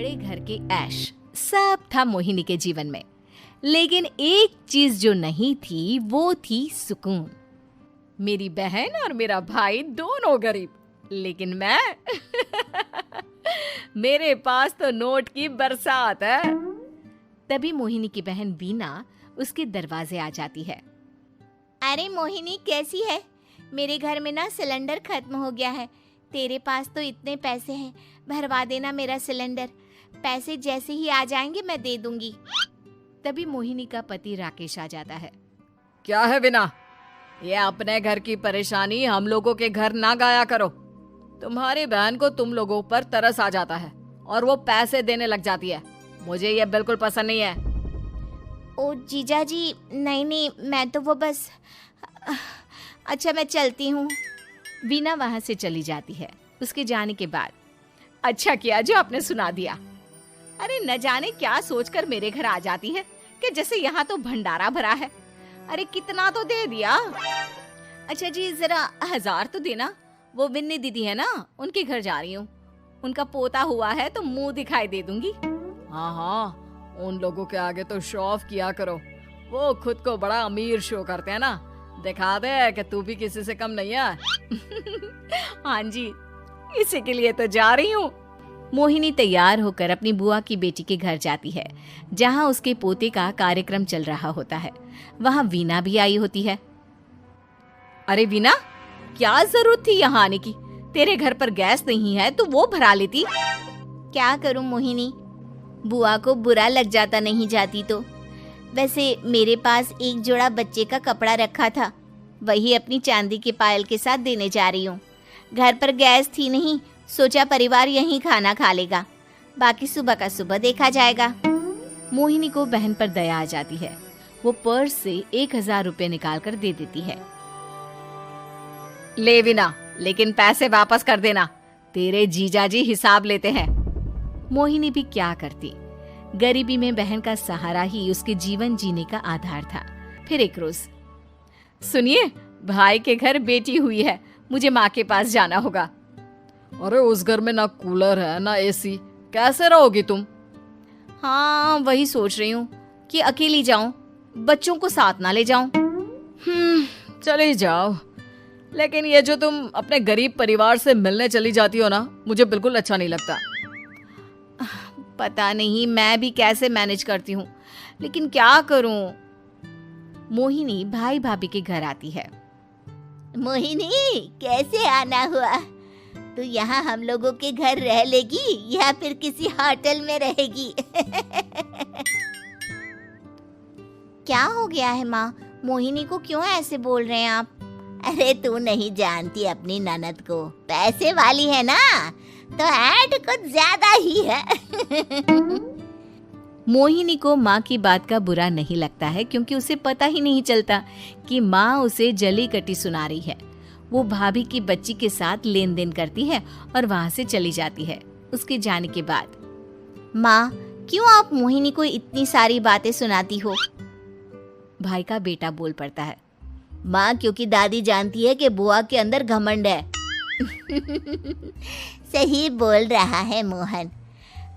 बड़े घर के ऐश सब था मोहिनी के जीवन में, लेकिन एक चीज जो नहीं थी वो थी सुकून। मेरी बहन और मेरा भाई दोनों गरीब, लेकिन मैं मेरे पास तो नोट की बरसात है। तभी मोहिनी की बहन बीना उसके दरवाजे आ जाती है। अरे मोहिनी, कैसी है? मेरे घर में ना सिलेंडर खत्म हो गया है। तेरे पास तो इतने पैसे हैं, भरवा देना मेरा सिलेंडर। पैसे जैसे ही आ जाएंगे मैं दे दूंगी। तभी मोहिनी का पति राकेश आ जाता है। क्या है बिना, ये अपने घर की परेशानी हम लोगों के घर ना गाया करो। तुम्हारी बहन को तुम लोगों पर तरस आ जाता है और वो पैसे देने लग जाती है। मुझे ये बिल्कुल पसंद नहीं है। ओ जीजा जी, नहीं, मैं तो वो बस अच्छा मैं चलती हूँ। बीना वहां से चली जाती है। उसके जाने के बाद अच्छा किया जो आपने सुना दिया। अरे न जाने क्या सोचकर मेरे घर आ जाती है कि जैसे यहाँ तो भंडारा भरा है। अरे कितना तो दे दिया। अच्छा जी, जरा 1000 तो देना। वो बिन्नी दीदी है ना, उनके घर जा रही हूँ। उनका पोता हुआ है तो मुंह दिखाई दे दूंगी। हाँ, उन लोगों के आगे तो शो ऑफ किया करो। वो खुद को बड़ा अमीर शो करते हैं ना। दिखा दे कि तू भी किसी से कम नहीं है। हाँ जी, इसी के लिए तो जा रही हूँ। मोहिनी तैयार होकर अपनी बुआ की बेटी के घर जाती है, जहाँ उसके पोते का कार्यक्रम चल रहा होता है। वहाँ वीना भी आई होती है। अरे वीना, क्या जरूरत थी यहाँ आने की? तेरे घर पर गैस नहीं है तो वो भरा लेती। क्या करूं मोहिनी, बुआ को बुरा लग जाता नहीं जाती तो। वैसे मेरे पास एक जोड़ा बच्चे का कपड़ा रखा था, वही अपनी चांदी के पायल के साथ देने जा रही हूँ। घर पर गैस थी नहीं, सोचा परिवार यहीं खाना खा लेगा, बाकी सुबह का सुबह देखा जाएगा। मोहिनी को बहन पर दया आ जाती है। वो पर्स से 1000 रुपए निकाल कर दे देती है। ले विना, लेकिन पैसे वापस कर देना, तेरे जीजाजी हिसाब लेते हैं। मोहिनी भी क्या करती, गरीबी में बहन का सहारा ही उसके जीवन जीने का आधार था। फिर एक रोज, सुनिए, भाई के घर बेटी हुई है, मुझे माँ के पास जाना होगा। अरे उस घर में ना कूलर है ना एसी, कैसे रहोगी तुम? हाँ, वही सोच रही हूँ कि अकेली जाऊं, बच्चों को साथ ना ले जाऊं। चली जाओ, लेकिन ये जो तुम अपने गरीब परिवार से मिलने चली जाती हो ना, मुझे बिल्कुल अच्छा नहीं लगता। पता नहीं मैं भी कैसे मैनेज करती हूँ, लेकिन क्या करूँ। मोहिनी भाई भाभी के घर आती है। मोहिनी, कैसे आना हुआ? तू यहाँ हम लोगों के घर रह लेगी या फिर किसी होटल में रहेगी? क्या हो गया है माँ? मोहिनी को क्यों ऐसे बोल रहे हैं आप? अरे तू नहीं जानती अपनी ननद को, पैसे वाली है ना, तो ऐड कुछ ज्यादा ही है। मोहिनी को माँ की बात का बुरा नहीं लगता है, क्योंकि उसे पता ही नहीं चलता कि माँ उसे जली कटी सुना रही है। वो भाभी की बच्ची के साथ लेन देन करती है और वहाँ से चली जाती है। उसके जाने के बाद, माँ, क्यों आप मोहिनी को इतनी सारी बातें सुनाती हो? भाई का बेटा बोल पड़ता है। माँ, क्योंकि दादी जानती है कि बुआ के अंदर घमंड है। सही बोल रहा है मोहन।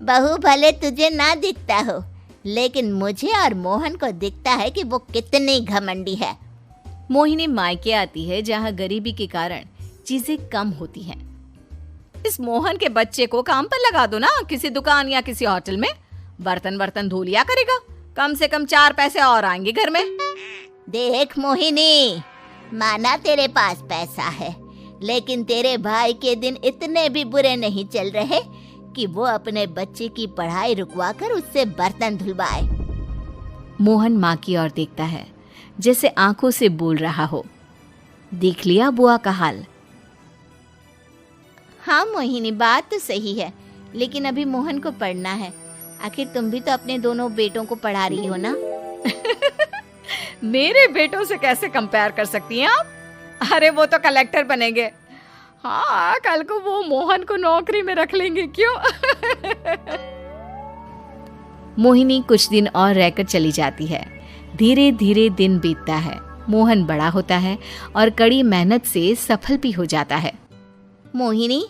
बहू भले तुझे ना दिखता हो, लेकिन मुझे और मोहन को दिखता है कि वो कितनी घमंडी है। मोहिनी मायके आती है, जहाँ गरीबी के कारण चीजें कम होती हैं। इस मोहन के बच्चे को काम पर लगा दो ना, किसी दुकान या किसी होटल में। बर्तन धो लिया करेगा, कम से कम 4 पैसे और आएंगे घर में। देख मोहिनी, माना तेरे पास पैसा है, लेकिन तेरे भाई के दिन इतने भी बुरे नहीं चल रहे कि वो अपने बच्चे की पढ़ाई रुकवाकर उससे बर्तन धुलवाए। मोहन माँ की ओर देखता है, जैसे आंखों से बोल रहा हो, देख लिया बुआ का हाल। हाँ मोहिनी, बात तो सही है, लेकिन अभी मोहन को पढ़ना है। आखिर तुम भी तो अपने दोनों बेटों को पढ़ा रही हो ना। मेरे बेटों से कैसे कंपेयर कर सकती हैं आप? अरे वो तो कलेक्टर बनेंगे। हाँ, कल को वो मोहन को नौकरी में रख लेंगे, क्यों? मोहिनी कुछ दिन और रहकर चली जाती है। धीरे धीरे दिन बीतता है। मोहन बड़ा होता है और कड़ी मेहनत से सफल भी हो जाता है। मोहिनी,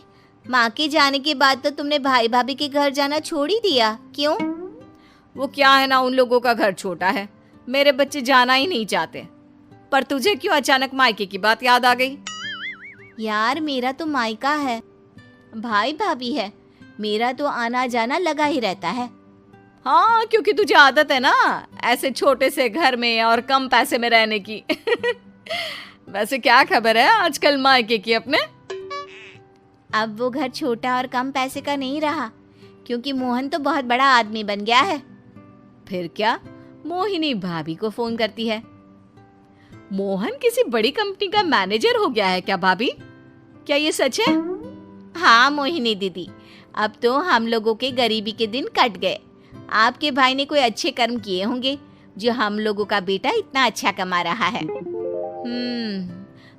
माँ के जाने के बाद तो तुमने भाई भाभी के घर जाना छोड़ ही दिया, क्यों? वो क्या है ना, उन लोगों का घर छोटा है, मेरे बच्चे जाना ही नहीं चाहते। पर तुझे क्यों अचानक मायके की बात याद आ गई? यार मेरा तो मायका है, भाई भाभी है, मेरा तो आना जाना लगा ही रहता है। हाँ, क्योंकि तुझे आदत है ना ऐसे छोटे से घर में और कम पैसे में रहने की। वैसे क्या खबर है आजकल मायके की अपने? अब वो घर छोटा और कम पैसे का नहीं रहा, क्योंकि मोहन तो बहुत बड़ा आदमी बन गया है। फिर क्या? मोहिनी भाभी को फोन करती है। मोहन किसी बड़ी कंपनी का मैनेजर हो गया है क्या भाभी? क्या ये सच है? हाँ मोहिनी दीदी, अब तो हम लोगों के गरीबी के दिन कट गए। आपके भाई ने कोई अच्छे कर्म किए होंगे जो हम लोगों का बेटा इतना अच्छा कमा रहा है।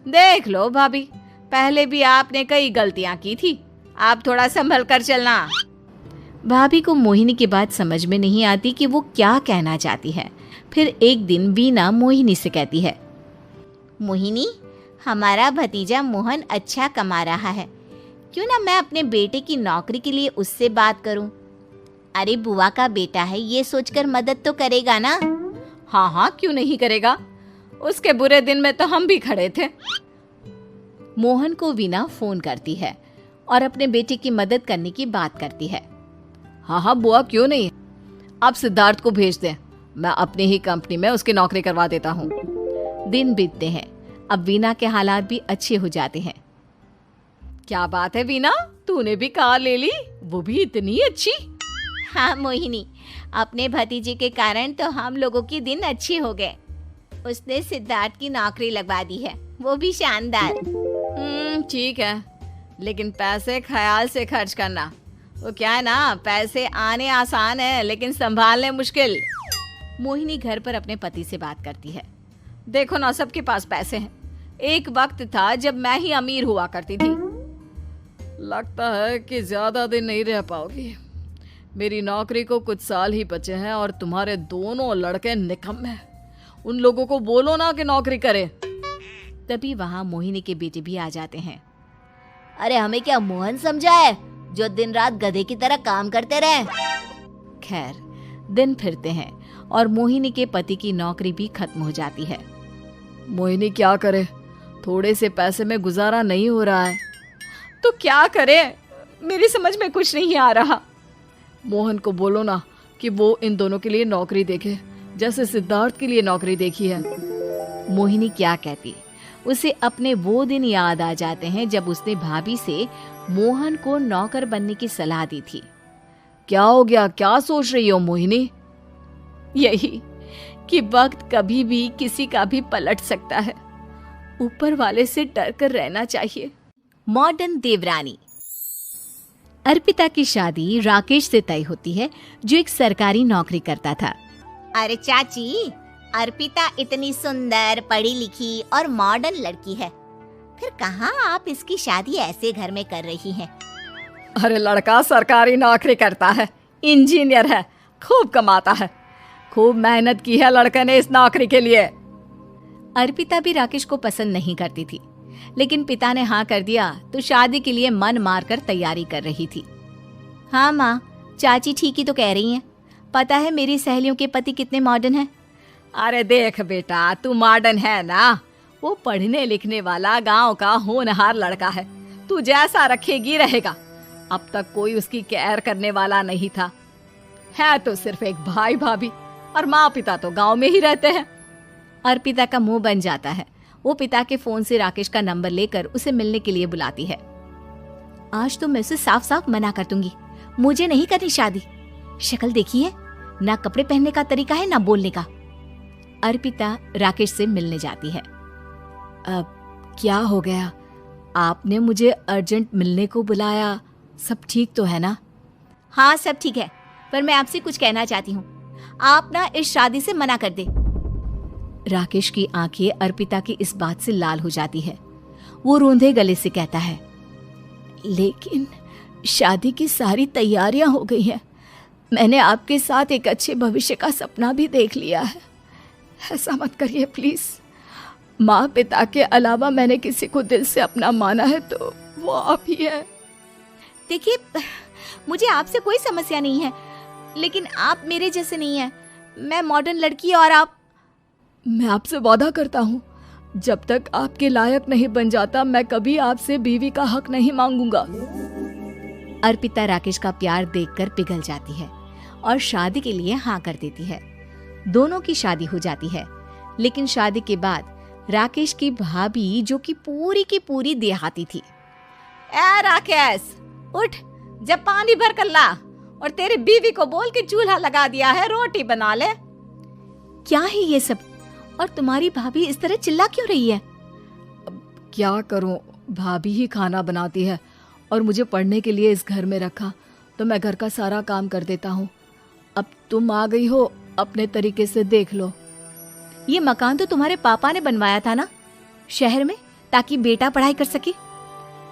देख लो भाभी, पहले भी आपने कई गलतियां की थी, आप थोड़ा संभल कर चलना। भाभी को मोहिनी की बात समझ में नहीं आती कि वो क्या कहना चाहती है। फिर एक दिन वीना मोहिनी से कहती है, मोहिनी, हमारा भतीजा मोहन अच्छा कमा रहा है, क्यों ना मैं अपने बेटे की नौकरी के लिए उससे बात करूं? अरे बुआ का बेटा है, ये सोचकर मदद तो करेगा ना? हाँ हाँ, क्यों नहीं करेगा, उसके बुरे दिन में तो हम भी खड़े थे। मोहन को वीना फोन करती है और अपने बेटे की मदद करने की बात करती है। हाँ हाँ बुआ, क्यों नहीं, आप सिद्धार्थ को भेज दें, मैं अपनी ही कंपनी में उसकी नौकरी करवा देता हूँ। दिन बीतते हैं, अब वीना के हालात भी अच्छे हो जाते हैं। क्या बात है वीना, तूने भी कार ले ली, वो भी इतनी अच्छी? हाँ मोहिनी, अपने भतीजे के कारण तो हम लोगों के दिन अच्छे हो गए। उसने सिद्धार्थ की नौकरी लगवा दी है, वो भी शानदार। ठीक है, लेकिन पैसे ख्याल से खर्च करना। वो क्या है ना, पैसे आने आसान है लेकिन संभालने मुश्किल। मोहिनी घर पर अपने पति से बात करती है। देखो ना, सबके पास पैसे हैं, एक वक्त था जब मैं ही अमीर हुआ करती थी। लगता है कि ज्यादा दिन नहीं रह पाओगी, मेरी नौकरी को कुछ साल ही बचे हैं और तुम्हारे दोनों लड़के निकम्मे हैं। उन लोगों को बोलो ना कि नौकरी करे। तभी वहाँ मोहिनी के बेटे भी आ जाते हैं। अरे हमें क्या मोहन समझा है जो दिन रात गधे की तरह काम करते रहे? खैर, दिन फिरते हैं और मोहिनी के पति की नौकरी भी खत्म हो जाती है। मोहिनी क्या करे, थोड़े से पैसे में गुजारा नहीं हो रहा है। तो क्या करे, मेरी समझ में कुछ नहीं आ रहा। मोहन को बोलो ना कि वो इन दोनों के लिए नौकरी देखे, जैसे सिद्धार्थ के लिए नौकरी देखी है। मोहिनी क्या कहती, उसे अपने वो दिन याद आ जाते हैं जब उसने भाभी से मोहन को नौकर बनने की सलाह दी थी। क्या हो गया, क्या सोच रही हो मोहिनी? यही कि वक्त कभी भी किसी का भी पलट सकता है, ऊपर वाले से डर कर रहना चाहिए। मॉडर्न देवरानी। अर्पिता की शादी राकेश से तय होती है, जो एक सरकारी नौकरी करता था। अरे चाची, अर्पिता इतनी सुंदर, पढ़ी लिखी और मॉडर्न लड़की है, फिर कहाँ आप इसकी शादी ऐसे घर में कर रही हैं? अरे लड़का सरकारी नौकरी करता है, इंजीनियर है, खूब कमाता है, खूब मेहनत की है लड़के ने इस नौकरी के लिए। अर्पिता भी राकेश को पसंद नहीं करती थी, लेकिन पिता ने हाँ कर दिया तो शादी के लिए मन मारकर तैयारी कर रही थी। हाँ माँ, चाची ठीक ही तो कह रही हैं। पता है मेरी सहेलियों के पति कितने मॉडर्न हैं। अरे देख बेटा, तू मॉडर्न है ना, वो पढ़ने लिखने वाला गांव का होनहार लड़का है, तू जैसा रखेगी रहेगा। अब तक कोई उसकी केयर करने वाला नहीं था, है तो सिर्फ एक भाई भाभी, और माँ पिता तो गांव में ही रहते हैं। अर्पिता का मुंह बन जाता है। वो पिता के फोन से राकेश का नंबर लेकर उसे मिलने के लिए बुलाती है। आज तो मैं उसे साफ साफ मना कर दूंगी, मुझे नहीं करनी शादी। शक्ल देखी है, ना कपड़े पहनने का तरीका है ना बोलने का। अर्पिता राकेश से मिलने जाती है। अब क्या हो गया, आपने मुझे अर्जेंट मिलने को बुलाया, सब ठीक तो है ना? हाँ सब ठीक है, पर मैं आपसे कुछ कहना चाहती हूँ, आप ना इस शादी से मना कर दे। राकेश की आंखें अर्पिता की इस बात से लाल हो जाती है। वो रोंधे गले से कहता है, लेकिन शादी की सारी तैयारियां हो गई हैं। मैंने आपके साथ एक अच्छे भविष्य का सपना भी देख लिया है। ऐसा मत करिए प्लीज। माँ पिता के अलावा मैंने किसी को दिल से अपना माना है तो वो आप ही है। देखिए, मुझे आपसे कोई समस्या नहीं है, लेकिन आप मेरे जैसे नहीं हैं। मैं मॉडर्न लड़की और आप। मैं आपसे वादा करता हूँ, जब तक आपके लायक नहीं बन जाता मैं कभी आपसे बीवी का हक नहीं मांगूंगा। अर्पिता राकेश का प्यार देखकर पिघल जाती है और शादी के लिए हाँ कर देती है। दोनों की शादी हो जाती है, लेकिन शादी के बाद राकेश की भाभी, जो कि पूरी देहाती थी, ए राकेश, उठ, जब पानी भर कर ला और तेरी बीवी को बोल के चूल्हा लगा दिया है, रोटी बना ले। क्या है ये सब? और तुम्हारी भाभी इस तरह चिल्ला क्यों रही है? क्या करूं, भाभी ही खाना बनाती है और मुझे पढ़ने के लिए इस घर में रखा, तो मैं घर का सारा काम कर देता हूँ। अब तुम आ गई हो, अपने तरीके से देख लो। ये मकान तो तुम्हारे पापा ने बनवाया था ना, शहर में, ताकि बेटा पढ़ाई कर सके।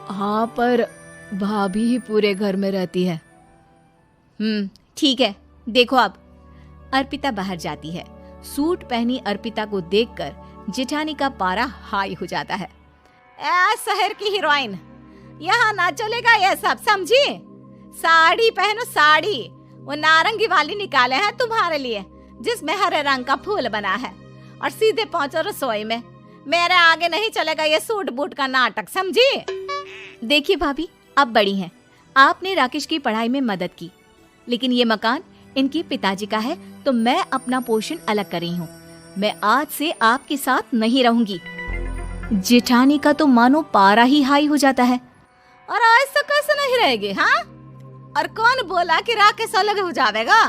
हाँ, पर भाभी ही पूरे घर में रहती है। ठीक है, देखो अब। अर्पिता बाहर जाती है। सूट पहनी अर्पिता को देखकर जेठानी का पारा हाई हो जाता है। ए शहर की हीरोइन, यहाँ ना चलेगा ये सब, समझी? साड़ी पहनो, साड़ी। वो नारंगी वाली निकाले हैं तुम्हारे लिए, जिसमें हरे रंग का फूल बना है, और सीधे पहुंचो रसोई में। मेरे आगे नहीं चलेगा ये सूट बूट का नाटक, समझी? देखिए भाभी, आप बड़ी हैं, आपने राकेश की पढ़ाई में मदद की, लेकिन ये मकान इनके पिताजी का है, तो मैं अपना पोर्शन अलग कर रही हूँ। मैं आज से आपके साथ नहीं रहूंगी। जेठानी का तो मानो पारा ही हाई हो जाता है। और ऐसा कैसे नहीं रहेगी? हाँ, और कौन बोला कि राकेश अलग हो जाएगा?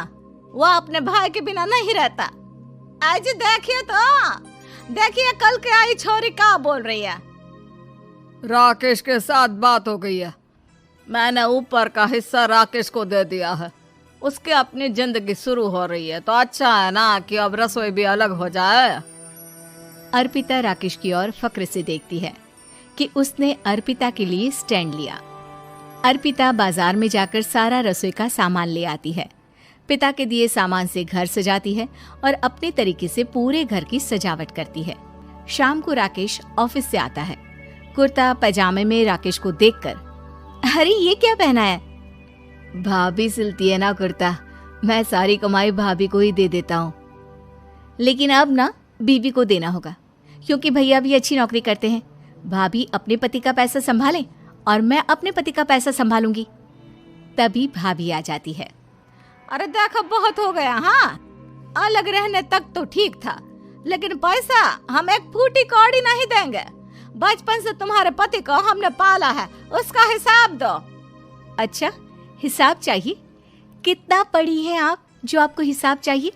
वो अपने भाई के बिना नहीं रहता। आज देखिए तो, देखिए कल के आई छोरी क्या बोल रही है। राकेश के साथ बात हो गई है, मैंने ऊपर का हिस्सा राकेश को दे दिया है, उसके अपनी जिंदगी शुरू हो रही है, तो अच्छा है ना कि अब रसोई भी अलग हो जाए। अर्पिता राकेश की ओर फक्र से देखती है कि उसने अर्पिता के लिए स्टैंड लिया। अर्पिता बाजार में जाकर सारा रसोई का सामान ले आती है। पिता के दिए सामान से घर सजाती है और अपने तरीके से पूरे घर की सजावट करती है। शाम को राकेश ऑफिस से आता है। कुर्ता पैजामे में राकेश को देखकर, अरे ये क्या पहना है? भाभी सिलती है ना कुर्ता, मैं सारी कमाई भाभी को ही दे देता हूँ। लेकिन अब ना बीवी को देना होगा, क्योंकि भैया भी अच्छी नौकरी करते हैं। भाभी अपने पति का पैसा संभालें और मैं अपने पति का पैसा संभालूंगी। तभी भाभी आ जाती है। अरे देखो, बहुत हो गया। हाँ, अलग रहने तक तो ठीक था, लेकिन पैसा हम एक फूटी कौड़ी नहीं देंगे। बचपन से तुम्हारे पति को हमने पाला है, उसका हिसाब दो। अच्छा, हिसाब चाहिए? कितना पढ़ी हैं आप जो आपको हिसाब चाहिए?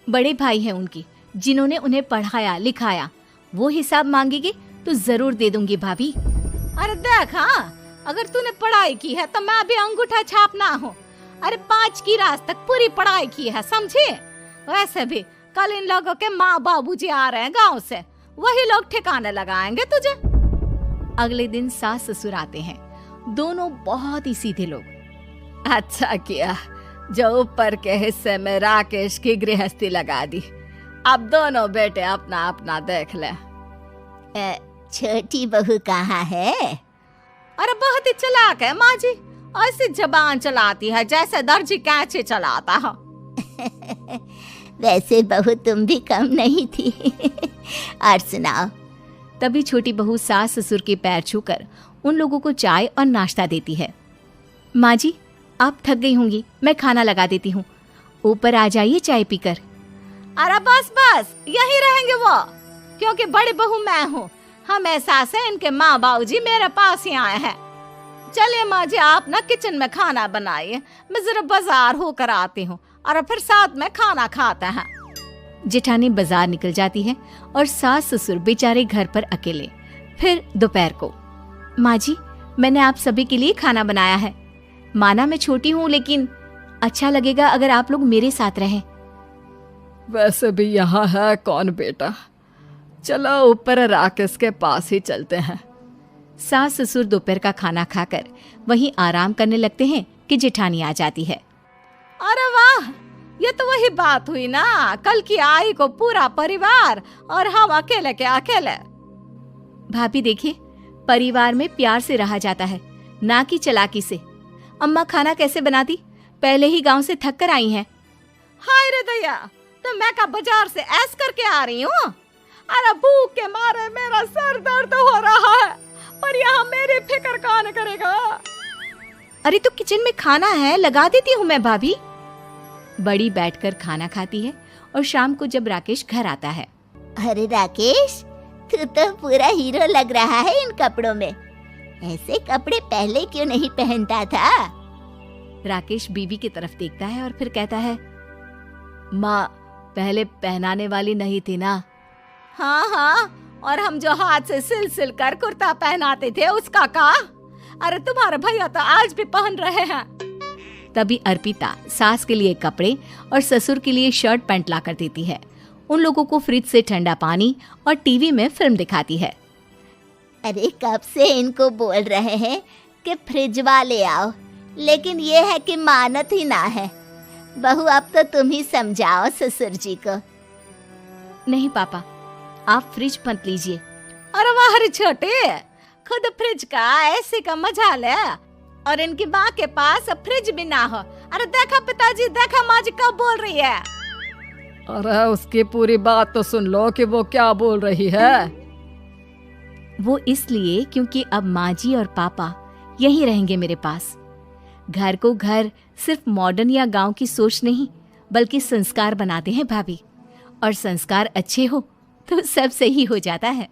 बड़े भाई हैं उनकी, जिन्होंने उन्हें पढ़ाया लिखाया, वो हिसाब मांगेंगे तो जरूर दे दूंगी भाभी। अरे देख, हाँ, अगर तूने पढ़ाई की है तो मैं भी अंगूठा छापना हूँ। अरे 5 की क्लास तक पूरी पढ़ाई की है, समझे? वैसे भी कल इन लोगों के माँ बाबूजी आ रहे हैं गाँव से, वही लोग ठिकाने लगाएंगे तुझे। अगले दिन सास ससुर आते हैं, दोनों बहुत ही सीधे लोग। अच्छा किया जो ऊपर के हिस्से में राकेश की गृहस्थी लगा दी। अब दोनों बेटे अपना अपना देख ले। छोटी बहू कहाँ है? अरे बहुत ही चालाक है माँ जी, ऐसी जबान चलाती है जैसे दर्जी कैंची चलाता है। वैसे बहू तुम भी कम नहीं थी। और सुनाओ। तभी छोटी बहू सास ससुर के पैर छूकर उन लोगों को चाय और नाश्ता देती है। माँ जी, आप थक गई होंगी, मैं खाना लगा देती हूँ, ऊपर आ जाइए चाय पीकर। अरे बस बस, यही रहेंगे वो, क्योंकि बड़ी बहू मैं हूँ। हमेशा से इनके माँ बाबूजी मेरे पास ही आए हैं। चलिए माँ जी, आप ना किचन में खाना बनाइए, मैं जरा बाजार होकर आती हूँ और फिर साथ में खाना खाते हैं। जेठानी बाजार निकल जाती है और सास ससुर बेचारे घर पर अकेले। फिर दोपहर को, माँ जी, मैंने आप सभी के लिए खाना बनाया है। माना मैं छोटी हूँ, लेकिन अच्छा लगेगा अगर आप लोग मेरे साथ रहें। वैसे भी यहाँ है कौन बेटा, चलो ऊपर राकेश के पास ही चलते हैं। सास ससुर दोपहर का खाना खाकर वहीं आराम करने लगते हैं कि जेठानी आ जाती है। अरे वाह, ये तो वही बात हुई ना, कल की आई को पूरा परिवार और हम अकेले के अकेले। भाभी देखिए, परिवार में प्यार से रहा जाता है, ना कि चालाकी से। अम्मा खाना कैसे बनाती? पहले ही गांव से थक कर आई हैं। हाय रे दया, तो मैं का बाजार से ऐस करके आ रही हूँ। अरे भूख के मारे मेरा सर दर्द हो रहा है, पर यहाँ मेरी फिक्र कौन करेगा। अरे तो किचन में खाना है, लगा देती हूँ मैं भाभी। बड़ी बैठकर खाना खाती है और शाम को जब राकेश घर आता है। अरे राकेश, तू तो पूरा हीरो लग रहा है इन कपड़ों में। ऐसे कपड़े पहले क्यों नहीं पहनता था? राकेश बीवी की तरफ देखता है और फिर कहता है, माँ पहले पहनाने वाली नहीं थी ना। हाँ हाँ, और हम जो हाथ से सिल सिल कर कुर्ता पहनाते थे उसका का? अरे तुम्हारे भैया तो आज भी पहन रहे हैं। तभी अर्पिता सास के लिए कपड़े और ससुर के लिए शर्ट पैंट ला कर देती है। उन लोगों को फ्रिज से ठंडा पानी और टीवी में फिल्म दिखाती है। अरे कब से इनको बोल रहे हैं कि फ्रिज वाले आओ, लेकिन ये है कि मानत ही ना है। बहू, अब तो तुम ही समझाओ ससुर जी को। नहीं पापा, आप फ्रिज मत लीजिए। अरे वाह रे छोटे, खुद फ्रिज का ऐसे का मजा ले, और इनकी माँ के पास फ्रिज भी ना हो। अरे देखा पिताजी, देखा माँ जी कब बोल रही है। अरे उसकी पूरी बात तो सुन लो कि वो क्या बोल रही है। वो इसलिए क्योंकि अब माँ जी और पापा यहीं रहेंगे मेरे पास। घर को घर सिर्फ मॉडर्न या गांव की सोच नहीं, बल्कि संस्कार बनाते हैं भाभी। और संस्कार अच्छे हो तो सब सही हो जाता है।